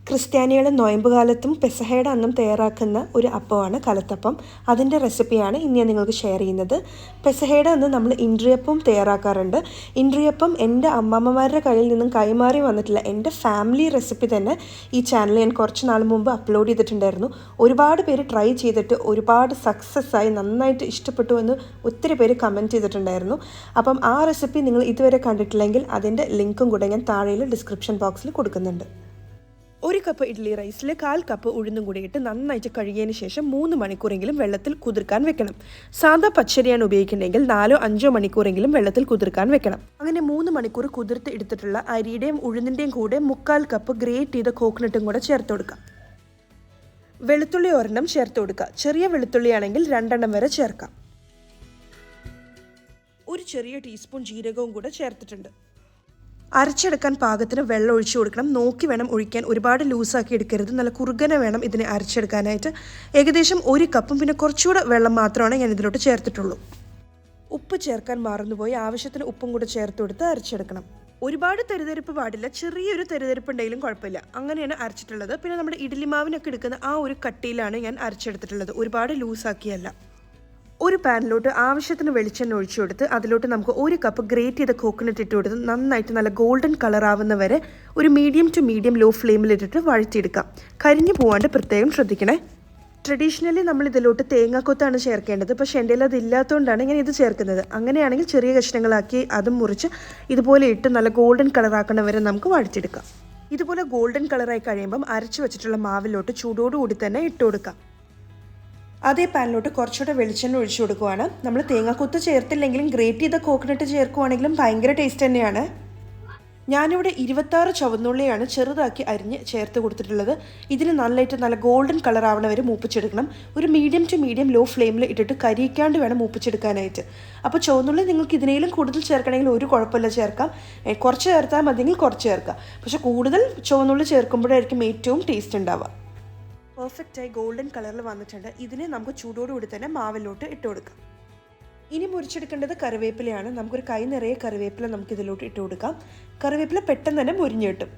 ക്രിസ്ത്യാനികളുടെ നോയമ്പുകാലത്തും പെസഹയുടെ അന്നും തയ്യാറാക്കുന്ന ഒരു അപ്പമാണ് കലത്തപ്പം. അതിൻ്റെ റെസിപ്പിയാണ് ഇന്ന് ഞാൻ നിങ്ങൾക്ക് ഷെയർ ചെയ്യുന്നത്. പെസഹയുടെ അന്ന് നമ്മൾ ഇൻഡ്രിയപ്പം തയ്യാറാക്കാറുണ്ട്. ഇൻഡ്രിയപ്പം എൻ്റെ അമ്മമ്മമാരുടെ കയ്യിൽ നിന്നും കൈമാറി വന്നിട്ടില്ല എൻ്റെ ഫാമിലി റെസിപ്പി തന്നെ ഈ ചാനലിൽ ഞാൻ കുറച്ച് നാൾ മുമ്പ് അപ്ലോഡ് ചെയ്തിട്ടുണ്ടായിരുന്നു. ഒരുപാട് പേര് ട്രൈ ചെയ്തിട്ട് ഒരുപാട് സക്സസ് ആയി നന്നായിട്ട് ഇഷ്ടപ്പെട്ടു എന്ന് ഒത്തിരി പേര് കമൻറ്റ് ചെയ്തിട്ടുണ്ടായിരുന്നു. അപ്പം ആ റെസിപ്പി നിങ്ങൾ ഇതുവരെ കണ്ടിട്ടില്ലെങ്കിൽ അതിൻ്റെ ലിങ്കും കൂടെ ഞാൻ താഴെയിൽ ഡിസ്ക്രിപ്ഷൻ ബോക്സിൽ കൊടുക്കുന്നുണ്ട്. 1 കപ്പ് ഇഡ്ലി റൈസിൽ 1/4 കപ്പ് ഉഴുന്നും കൂടി ഇട്ട് നന്നായിട്ട് കഴുകിയതിന് ശേഷം 3 മണിക്കൂറെങ്കിലും വെള്ളത്തിൽ കുതിർക്കാൻ വെക്കണം. സാധാ പച്ചരിയാണ് ഉപയോഗിക്കുന്നതെങ്കിൽ 4-5 മണിക്കൂറെങ്കിലും വെള്ളത്തിൽ കുതിർക്കാൻ വെക്കണം. അങ്ങനെ 3 മണിക്കൂർ കുതിർത്ത് എടുത്തിട്ടുള്ള അരിയുടെയും ഉഴുന്നിൻ്റെയും കൂടെ 1/4 കപ്പ് ഗ്രേറ്റ് ചെയ്ത കോക്കനട്ടും കൂടെ ചേർത്ത് കൊടുക്കാം. വെളുത്തുള്ളി ഒരെണ്ണം ചേർത്ത് കൊടുക്കുക. ചെറിയ വെളുത്തുള്ളിയാണെങ്കിൽ 2 വരെ ചേർക്കാം. ഒരു ചെറിയ ടീസ്പൂൺ ജീരകവും കൂടെ ചേർത്തിട്ടുണ്ട്. അരച്ചെടുക്കാൻ പാകത്തിന് വെള്ളം ഒഴിച്ചു കൊടുക്കണം. നോക്കി വേണം ഒഴിക്കാൻ, ഒരുപാട് ലൂസാക്കി എടുക്കരുത്. നല്ല കുറുകനെ വേണം ഇതിനെ അരച്ചെടുക്കാനായിട്ട്. ഏകദേശം 1 കപ്പും പിന്നെ കുറച്ചുകൂടെ വെള്ളം മാത്രമാണ് ഞാൻ ഇതിലോട്ട് ചേർത്തിട്ടുള്ളൂ. ഉപ്പ് ചേർക്കാൻ മറന്നുപോയി. ആവശ്യത്തിന് ഉപ്പും കൂടെ ചേർത്ത് കൊടുത്ത് അരച്ചെടുക്കണം. ഒരുപാട് തെരുതെരിപ്പ് പാടില്ല, ചെറിയൊരു തെരുതെരിപ്പ് ഉണ്ടെങ്കിലും കുഴപ്പമില്ല. അങ്ങനെയാണ് അരച്ചിട്ടുള്ളത്. പിന്നെ നമ്മുടെ ഇഡ്ഡലി മാവിനൊക്കെ എടുക്കുന്ന ആ ഒരു കട്ടിയിലാണ് ഞാൻ അരച്ചെടുത്തിട്ടുള്ളത്, ഒരുപാട് ലൂസാക്കിയല്ല. ഒരു പാനിലോട്ട് ആവശ്യത്തിന് വെളിച്ചെണ്ണ ഒഴിച്ചു കൊടുത്ത് അതിലോട്ട് നമുക്ക് 1 കപ്പ് ഗ്രേറ്റ് ചെയ്ത കോക്കനട്ട് ഇട്ട് കൊടുത്ത് നന്നായിട്ട് നല്ല ഗോൾഡൻ കളർ ആവുന്ന വരെ ഒരു മീഡിയം ടു മീഡിയം ലോ ഫ്ലെയിമിലിട്ടിട്ട് വഴറ്റിയെടുക്കാം. കരിഞ്ഞു പോകാണ്ട് പ്രത്യേകം ശ്രദ്ധിക്കണേ. ട്രഡീഷണലി നമ്മൾ ഇതിലോട്ട് തേങ്ങാക്കൊത്താണ് ചേർക്കേണ്ടത്. പക്ഷേ എൻ്റെ അത് ഇല്ലാത്തതുകൊണ്ടാണ് ഞാൻ ഇത് ചേർക്കുന്നത്. അങ്ങനെയാണെങ്കിൽ ചെറിയ കഷ്ണങ്ങളാക്കി അതും മുറിച്ച് ഇതുപോലെ ഇട്ട് നല്ല ഗോൾഡൻ കളറാക്കണ വരെ നമുക്ക് വഴറ്റിയെടുക്കാം. ഇതുപോലെ ഗോൾഡൻ കളറായി കഴിയുമ്പം അരച്ചു വെച്ചിട്ടുള്ള മാവിലോട്ട് ചൂടോടുകൂടി തന്നെ ഇട്ട് കൊടുക്കാം. അതേ പാനിലോട്ട് കുറച്ചുകൂടെ വെളിച്ചെണ്ണ ഒഴിച്ചു കൊടുക്കുവാണ്. നമ്മൾ തേങ്ങാക്കൊത്ത് ചേർത്തില്ലെങ്കിലും ഗ്രേറ്റ് ചെയ്ത കോക്കനട്ട് ചേർക്കുവാണെങ്കിലും ഭയങ്കര ടേസ്റ്റ് തന്നെയാണ്. ഞാനിവിടെ 26 ചുവന്നുള്ളിയാണ് ചെറുതാക്കി അരിഞ്ഞ് ചേർത്ത് കൊടുത്തിട്ടുള്ളത്. ഇതിന് നല്ല ഗോൾഡൻ കളർ ആവണ വരെ മൂപ്പിച്ചെടുക്കണം. ഒരു മീഡിയം ടു മീഡിയം ലോ ഫ്ലെയിമിൽ ഇട്ടിട്ട് കരിയിക്കാണ്ട് വേണം മൂപ്പിച്ചെടുക്കാനായിട്ട്. അപ്പോൾ ചുവന്നുള്ളി നിങ്ങൾക്ക് ഇതിനേലും കൂടുതൽ ചേർക്കണമെങ്കിൽ ഒരു കുഴപ്പമില്ല, ചേർക്കാം. കുറച്ച് ചേർത്താൽ മതിയെങ്കിൽ കുറച്ച് ചേർക്കാം. പക്ഷേ കൂടുതൽ ചുവന്നുള്ളി ചേർക്കുമ്പോഴായിരിക്കും ഏറ്റവും ടേസ്റ്റ് ഉണ്ടാവുക. പെർഫെക്റ്റായി ഗോൾഡൻ കളറിൽ വന്നിട്ടുണ്ട്. ഇതിനെ നമുക്ക് ചൂടോടുകൂടി തന്നെ മാവിലോട്ട് ഇട്ട് കൊടുക്കാം. ഇനി മുറിച്ചെടുക്കേണ്ടത് കറിവേപ്പിലയാണ്. നമുക്കൊരു കൈ നിറയെ കറിവേപ്പില നമുക്ക് ഇതിലോട്ട് ഇട്ട് കൊടുക്കാം. കറിവേപ്പില പെട്ടെന്ന് തന്നെ മുരിഞ്ഞ് കിട്ടും.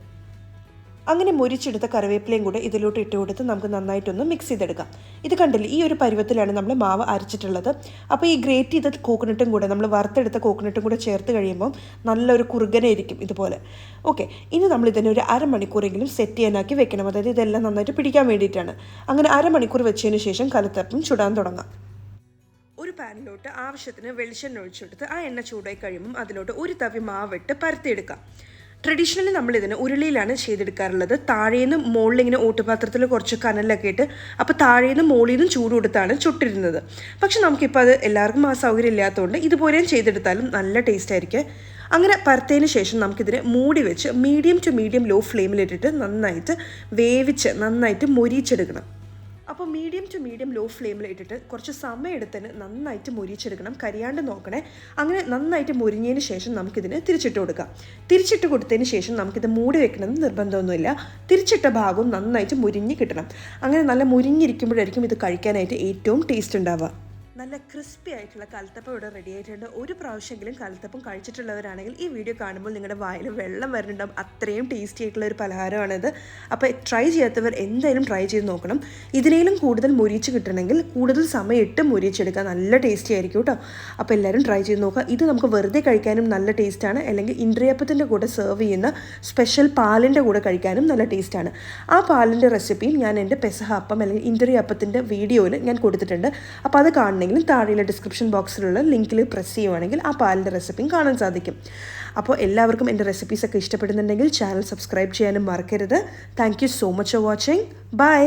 അങ്ങനെ മുരിച്ചെടുത്ത കറിവേപ്പിലയും കൂടെ ഇതിലോട്ട് ഇട്ട് കൊടുത്ത് നമുക്ക് നന്നായിട്ടൊന്ന് മിക്സ് ചെയ്തെടുക്കാം. ഇത് കണ്ടില്ലേ, ഈ ഒരു പരുവത്തിലാണ് നമ്മൾ മാവ് അരച്ചിട്ടുള്ളത്. അപ്പോൾ ഈ ഗ്രേറ്റ് ചെയ്ത കോക്കനട്ടും കൂടെ നമ്മൾ വറുത്തെടുത്ത കോക്കനട്ടും കൂടെ ചേർത്ത് കഴിയുമ്പോൾ നല്ലൊരു കുറുകനായിരിക്കും ഇതുപോലെ. ഓക്കെ, ഇനി നമ്മൾ ഇതിനെ ഒരു അരമണിക്കൂറെങ്കിലും സെറ്റ് ചെയ്യാനാക്കി വെക്കണം. അതായത് ഇതെല്ലാം നന്നായിട്ട് പിടിക്കാൻ വേണ്ടിയിട്ടാണ്. അങ്ങനെ അരമണിക്കൂർ വെച്ചതിന് ശേഷം കലത്തപ്പം ചുടാൻ തുടങ്ങാം. ഒരു പാനിലോട്ട് ആവശ്യത്തിന് വെളിച്ചെണ്ണ ഒഴിച്ചെടുത്ത് ആ എണ്ണ ചൂടായി കഴിയുമ്പം അതിലോട്ട് ഒരു തവി മാവിട്ട് പരത്തിയെടുക്കാം. ട്രഡീഷണലി നമ്മളിതിന് ഉരുളിയിലാണ് ചെയ്തെടുക്കാറുള്ളത്. താഴേന്ന് മുകളിലിങ്ങനെ ഓട്ടുപാത്രത്തിൽ കുറച്ച് കനലൊക്കെ ഇട്ട് അപ്പോൾ താഴേന്ന് മുകളിൽ നിന്നും ചൂട് കൊടുത്താണ് ചുട്ടിരുന്നത്. പക്ഷെ നമുക്കിപ്പോൾ അത് എല്ലാവർക്കും ആ സൗകര്യം ഇല്ലാത്തതുകൊണ്ട് ഇതുപോലെയും ചെയ്തെടുത്താലും നല്ല ടേസ്റ്റ് ആയിരിക്കും. അങ്ങനെ പരത്തതിന് ശേഷം നമുക്കിതിനെ മൂടി വെച്ച് മീഡിയം ടു മീഡിയം ലോ ഫ്ലെയിമിലിട്ടിട്ട് നന്നായിട്ട് വേവിച്ച് നന്നായിട്ട് മൊരിച്ചെടുക്കണം. അപ്പോൾ മീഡിയം ടു മീഡിയം ലോ ഫ്ലെയിമിൽ ഇട്ടിട്ട് കുറച്ച് സമയം എടുത്തിന് നന്നായിട്ട് മൊരിച്ചെടുക്കണം, കരിയാണ്ട് നോക്കണേ. അങ്ങനെ നന്നായിട്ട് മൊരിഞ്ഞതിന് ശേഷം നമുക്കിതിന് തിരിച്ചിട്ട് കൊടുക്കാം. തിരിച്ചിട്ട് കൊടുത്തതിന് ശേഷം നമുക്കിത് മൂടി വെക്കണമെന്ന് നിർബന്ധമൊന്നുമില്ല. തിരിച്ചിട്ട ഭാഗവും നന്നായിട്ട് മുരിഞ്ഞ് കിട്ടണം. അങ്ങനെ നല്ല മുരിഞ്ഞിരിക്കുമ്പോഴായിരിക്കും ഇത് കഴിക്കാനായിട്ട് ഏറ്റവും ടേസ്റ്റ് ഉണ്ടാവുക. നല്ല ക്രിസ്പി ആയിട്ടുള്ള കലത്തപ്പം ഇവിടെ റെഡി ആയിട്ടുണ്ട്. ഒരു പ്രാവശ്യമെങ്കിലും കലത്തപ്പം കഴിച്ചിട്ടുള്ളവരാണെങ്കിൽ ഈ വീഡിയോ കാണുമ്പോൾ നിങ്ങളുടെ വായിൽ വെള്ളം വരുന്നുണ്ടാവും. അത്രയും ടേസ്റ്റി ആയിട്ടുള്ള ഒരു പലഹാരമാണിത്. അപ്പോൾ ട്രൈ ചെയ്യാത്തവർ എന്തായാലും ട്രൈ ചെയ്ത് നോക്കണം. ഇതിനേലും കൂടുതൽ മുരിച്ച് കിട്ടണമെങ്കിൽ കൂടുതൽ സമയം ഇട്ട് മുരിച്ചെടുക്കുക. നല്ല ടേസ്റ്റി ആയിരിക്കും കേട്ടോ. അപ്പോൾ എല്ലാവരും ട്രൈ ചെയ്ത് നോക്കുക. ഇത് നമുക്ക് വെറുതെ കഴിക്കാനും നല്ല ടേസ്റ്റാണ്. അല്ലെങ്കിൽ ഇൻഡ്രി അപ്പത്തിൻ്റെ കൂടെ സെർവ് ചെയ്യുന്ന സ്പെഷ്യൽ പാലിൻ്റെ കൂടെ കഴിക്കാനും നല്ല ടേസ്റ്റാണ്. ആ പാലിൻ്റെ റെസിപ്പിയും ഞാൻ എൻ്റെ പെസഹ അപ്പം അല്ലെങ്കിൽ ഇൻഡ്രി അപ്പത്തിൻ്റെ വീഡിയോയിൽ ഞാൻ കൊടുത്തിട്ടുണ്ട്. അപ്പോൾ അത് കാണണമെങ്കിൽ താഴെയുള്ള ഡിസ്ക്രിപ്ഷൻ ബോക്സിലുള്ള ലിങ്കിൽ പ്രസ് ചെയ്യുവാണെങ്കിൽ ആ പാലിൻ്റെ റെസിപ്പിയും കാണാൻ സാധിക്കും. അപ്പോൾ എല്ലാവർക്കും എൻ്റെ റെസിപ്പീസൊക്കെ ഇഷ്ടപ്പെടുന്നുണ്ടെങ്കിൽ ചാനൽ സബ്സ്ക്രൈബ് ചെയ്യാനും മറക്കരുത്. Thank you so much for watching. By.